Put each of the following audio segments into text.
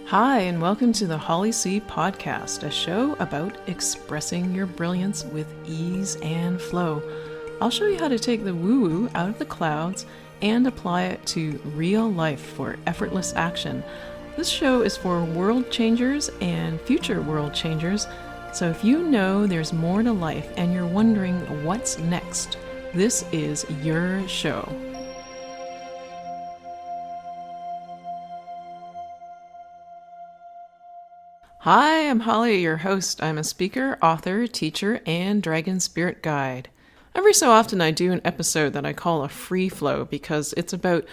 Hi, and welcome to the Holly C Podcast, a show about expressing your brilliance with ease and flow. I'll show you how to take the woo-woo out of the clouds and apply it to real life for effortless action. This show is for world changers and future world changers, so if you know there's more to life and you're wondering what's next, this is your show. Hi, I'm Holly, your host. I'm a speaker, author, teacher, and dragon spirit guide. Every so often I do an episode that I call a free flow because it's about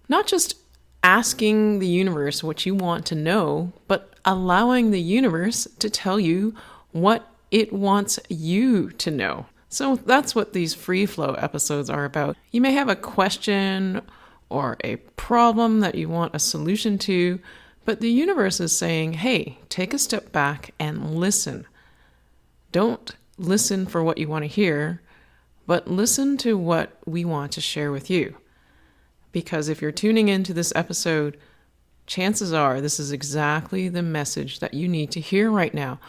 not just asking the universe what you want to know, but allowing the universe to tell you what it wants you to know. So that's what these free flow episodes are about. You may have a question or a problem that you want a solution to, but the universe is saying, hey, take a step back and listen. Don't listen for what you want to hear, but listen to what we want to share with you. Because if you're tuning into this episode, chances are this is exactly the message that you need to hear right now.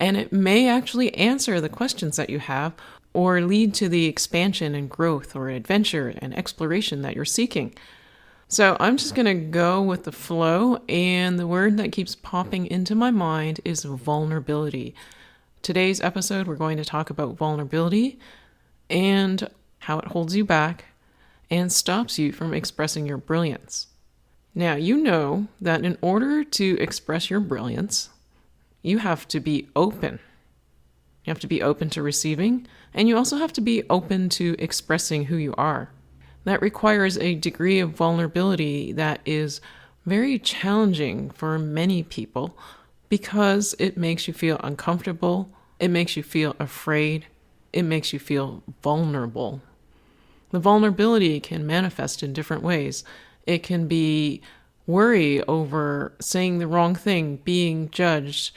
And it may actually answer the questions that you have or lead to the expansion and growth or adventure and exploration that you're seeking. So I'm just going to go with the flow, and the word that keeps popping into my mind is vulnerability. Today's episode, we're going to talk about vulnerability and how it holds you back and stops you from expressing your brilliance. Now, you know that in order to express your brilliance, you have to be open. You have to be open to receiving, and you also have to be open to expressing who you are. That requires a degree of vulnerability that is very challenging for many people because it makes you feel uncomfortable, it makes you feel afraid, it makes you feel vulnerable. The vulnerability can manifest in different ways. It can be worry over saying the wrong thing, being judged.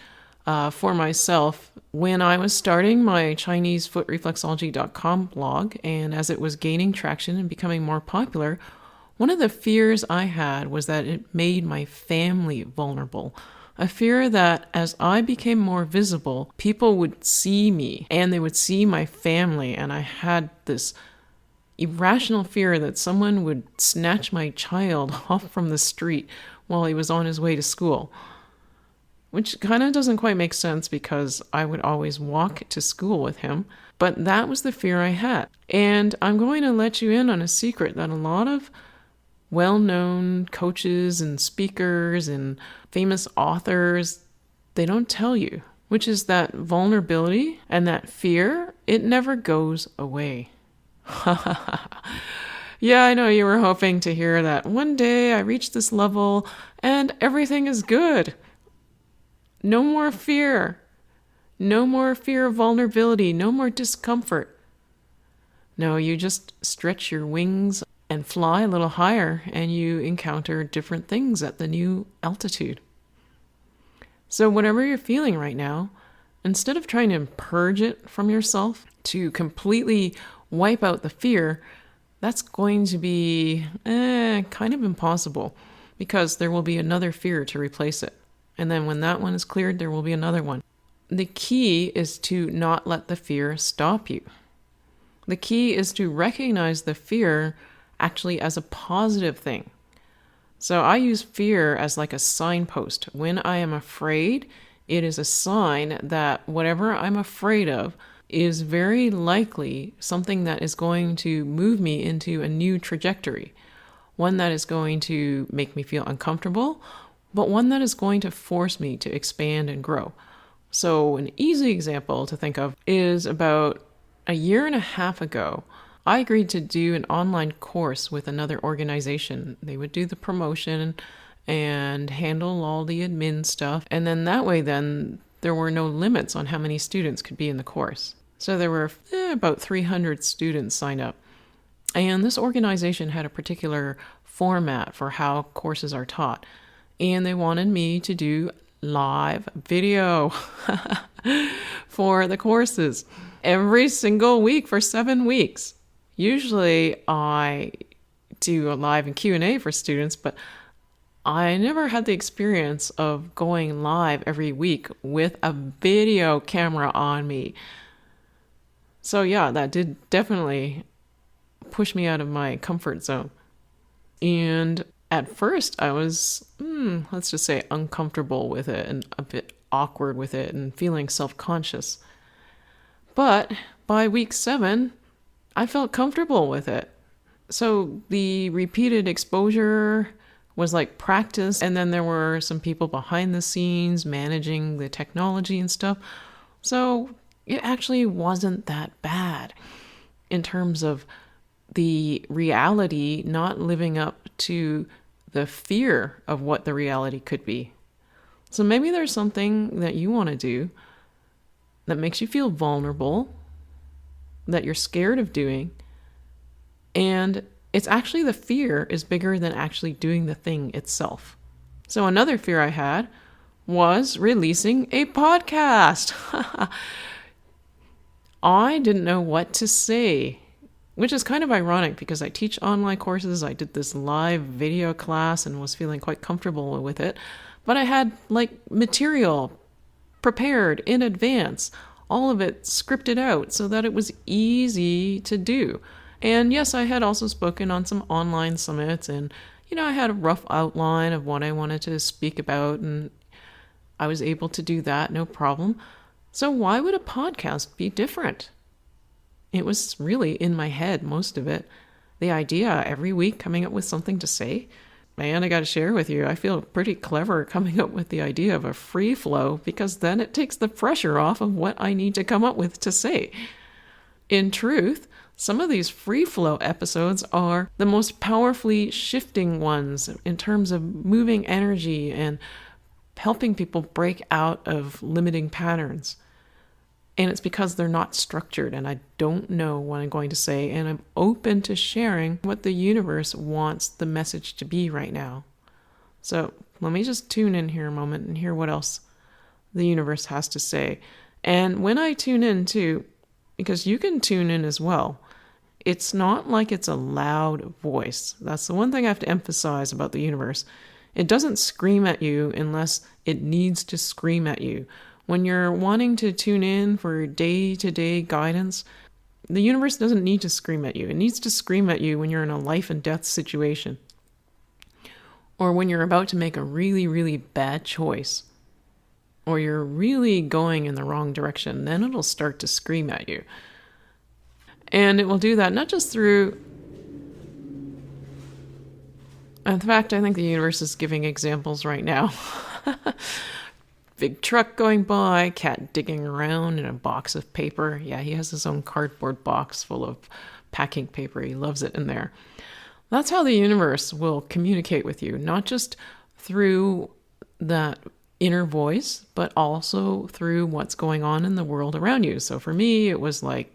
For myself, when I was starting my ChineseFootReflexology.com blog, and as it was gaining traction and becoming more popular, one of the fears I had was that it made my family vulnerable. A fear that as I became more visible, people would see me and they would see my family, and I had this irrational fear that someone would snatch my child off from the street while he was on his way to school. Which kind of doesn't quite make sense because I would always walk to school with him. But that was the fear I had. And I'm going to let you in on a secret that a lot of well-known coaches and speakers and famous authors, they don't tell you, which is that vulnerability and that fear, it never goes away. Yeah, I know you were hoping to hear that one day I reach this level and everything is good. No more fear. No more fear of vulnerability. No more discomfort. No, you just stretch your wings and fly a little higher, and you encounter different things at the new altitude. So whatever you're feeling right now, instead of trying to purge it from yourself to completely wipe out the fear, that's going to be kind of impossible because there will be another fear to replace it. And then when that one is cleared, there will be another one. The key is to not let the fear stop you. The key is to recognize the fear actually as a positive thing. So I use fear as like a signpost. When I am afraid, it is a sign that whatever I'm afraid of is very likely something that is going to move me into a new trajectory. One that is going to make me feel uncomfortable, but one that is going to force me to expand and grow. So an easy example to think of is about a year and a half ago, I agreed to do an online course with another organization. They would do the promotion and handle all the admin stuff. And then that way, then there were no limits on how many students could be in the course. So there were about 300 students signed up. And this organization had a particular format for how courses are taught. And they wanted me to do live video for the courses every single week for 7 weeks. Usually I do a live and Q&A for students, but I never had the experience of going live every week with a video camera on me. So yeah, that did definitely push me out of my comfort zone. And at first I was, let's just say, uncomfortable with it and a bit awkward with it and feeling self-conscious. But by week 7, I felt comfortable with it. So the repeated exposure was like practice, and then there were some people behind the scenes managing the technology and stuff. So it actually wasn't that bad in terms of the reality not living up to the fear of what the reality could be. So maybe there's something that you want to do that makes you feel vulnerable, that you're scared of doing, and it's actually the fear is bigger than actually doing the thing itself. So another fear I had was releasing a podcast. I didn't know what to say, which is kind of ironic because I teach online courses. I did this live video class and was feeling quite comfortable with it. But I had material prepared in advance, all of it scripted out so that it was easy to do. And yes, I had also spoken on some online summits, and I had a rough outline of what I wanted to speak about, and I was able to do that, no problem. So why would a podcast be different? It was really in my head, most of it. The idea every week coming up with something to say. Man, I got to share with you, I feel pretty clever coming up with the idea of a free flow, because then it takes the pressure off of what I need to come up with to say. In truth, some of these free flow episodes are the most powerfully shifting ones in terms of moving energy and helping people break out of limiting patterns. And it's because they're not structured and I don't know what I'm going to say, and I'm open to sharing what the universe wants the message to be right now. So let me just tune in here a moment and hear what else the universe has to say. And when I tune in too, because you can tune in as well, it's not like it's a loud voice. That's the one thing I have to emphasize about the universe. It doesn't scream at you unless it needs to scream at you. When you're wanting to tune in for day-to-day guidance, the universe doesn't need to scream at you. It needs to scream at you when you're in a life and death situation, or when you're about to make a really, really bad choice, or you're really going in the wrong direction. Then it'll start to scream at you. And it will do that not just through... In fact, I think the universe is giving examples right now. Big truck going by, cat digging around in a box of paper. Yeah, he has his own cardboard box full of packing paper. He loves it in there. That's how the universe will communicate with you, not just through that inner voice, but also through what's going on in the world around you. So for me, it was like,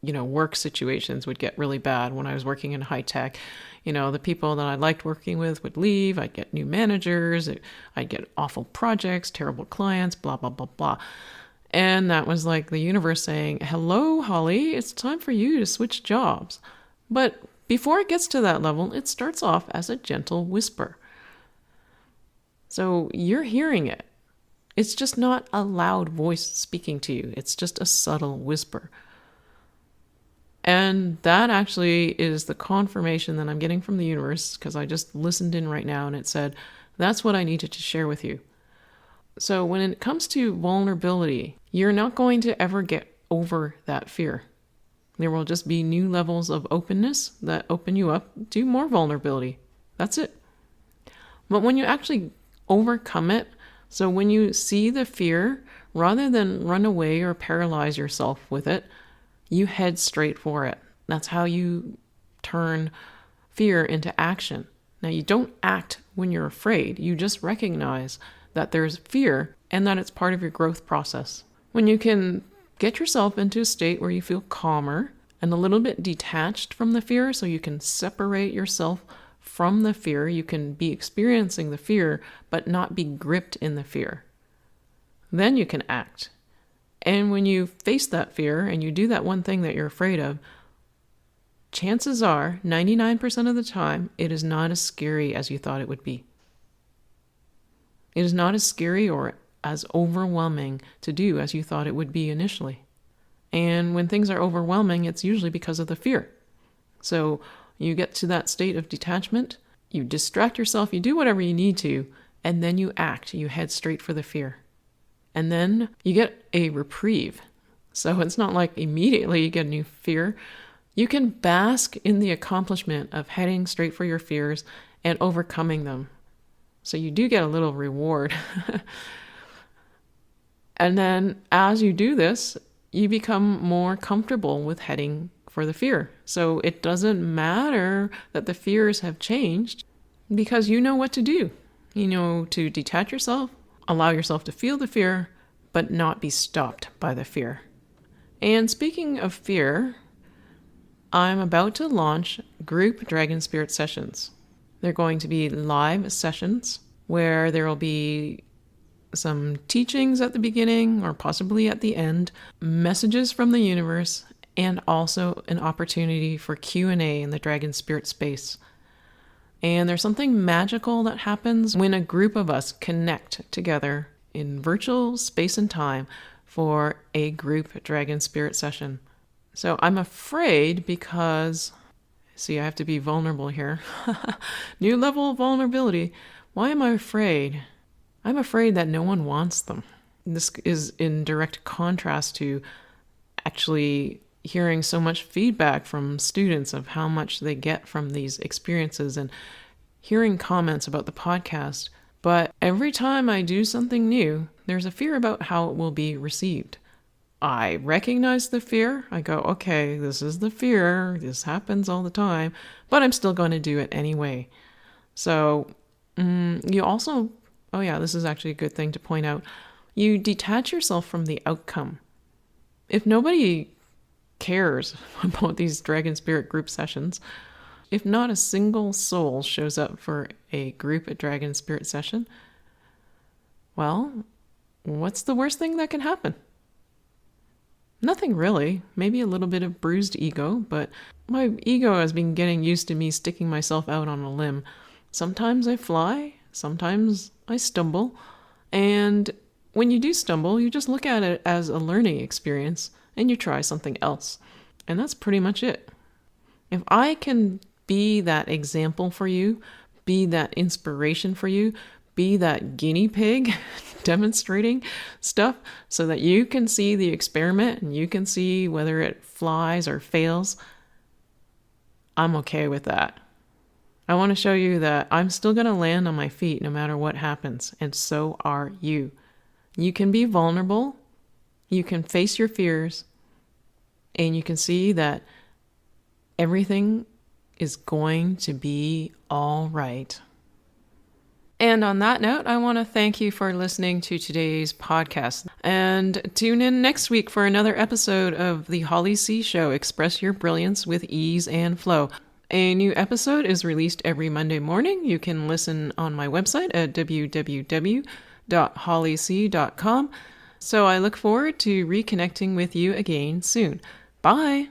work situations would get really bad when I was working in high tech. The people that I liked working with would leave. I'd get new managers. I'd get awful projects, terrible clients, blah, blah, blah, blah. And that was like the universe saying, hello, Holly, it's time for you to switch jobs. But before it gets to that level, it starts off as a gentle whisper. So you're hearing it. It's just not a loud voice speaking to you. It's just a subtle whisper. And that actually is the confirmation that I'm getting from the universe, because I just listened in right now and it said, that's what I needed to share with you. So when it comes to vulnerability, you're not going to ever get over that fear. There will just be new levels of openness that open you up to more vulnerability. That's it. But when you actually overcome it, so when you see the fear, rather than run away or paralyze yourself with it, you head straight for it. That's how you turn fear into action. Now, you don't act when you're afraid. You just recognize that there's fear and that it's part of your growth process. When you can get yourself into a state where you feel calmer and a little bit detached from the fear, so you can separate yourself from the fear, you can be experiencing the fear, but not be gripped in the fear. Then you can act. And when you face that fear and you do that one thing that you're afraid of, chances are, 99% of the time, it is not as scary as you thought it would be. It is not as scary or as overwhelming to do as you thought it would be initially. And when things are overwhelming, it's usually because of the fear. So you get to that state of detachment, you distract yourself, you do whatever you need to, and then you act. You head straight for the fear. And then you get a reprieve. So it's not like immediately you get a new fear. You can bask in the accomplishment of heading straight for your fears and overcoming them. So you do get a little reward. And then as you do this, you become more comfortable with heading for the fear. So it doesn't matter that the fears have changed because you know what to do. You know to detach yourself, allow yourself to feel the fear, but not be stopped by the fear. And speaking of fear, I'm about to launch group Dragon Spirit sessions. They're going to be live sessions where there will be some teachings at the beginning or possibly at the end, messages from the universe, and also an opportunity for Q&A in the Dragon Spirit space. And there's something magical that happens when a group of us connect together in virtual space and time for a group Dragon Spirit session. So I'm afraid because, see, I have to be vulnerable here. New level of vulnerability. Why am I afraid? I'm afraid that no one wants them. This is in direct contrast to actually hearing so much feedback from students of how much they get from these experiences and hearing comments about the podcast. But every time I do something new, there's a fear about how it will be received. I recognize the fear. I go, okay, this is the fear. This happens all the time, but I'm still going to do it anyway. So you also, oh yeah, this is actually a good thing to point out. You detach yourself from the outcome. If nobody cares about these Dragon Spirit group sessions, if not a single soul shows up for a group Dragon Spirit session, well, what's the worst thing that can happen? Nothing really. Maybe a little bit of bruised ego, but my ego has been getting used to me sticking myself out on a limb. Sometimes I fly, sometimes I stumble, and when you do stumble, you just look at it as a learning experience and you try something else. And that's pretty much it. If I can be that example for you, be that inspiration for you, be that guinea pig demonstrating stuff so that you can see the experiment and you can see whether it flies or fails, I'm okay with that. I want to show you that I'm still going to land on my feet no matter what happens, and so are you. You can be vulnerable, you can face your fears, and you can see that everything is going to be all right. And on that note, I want to thank you for listening to today's podcast. And tune in next week for another episode of the Holly C Show, Express Your Brilliance with Ease and Flow. A new episode is released every Monday morning. You can listen on my website at www.hollyc.com. So I look forward to reconnecting with you again soon. Bye!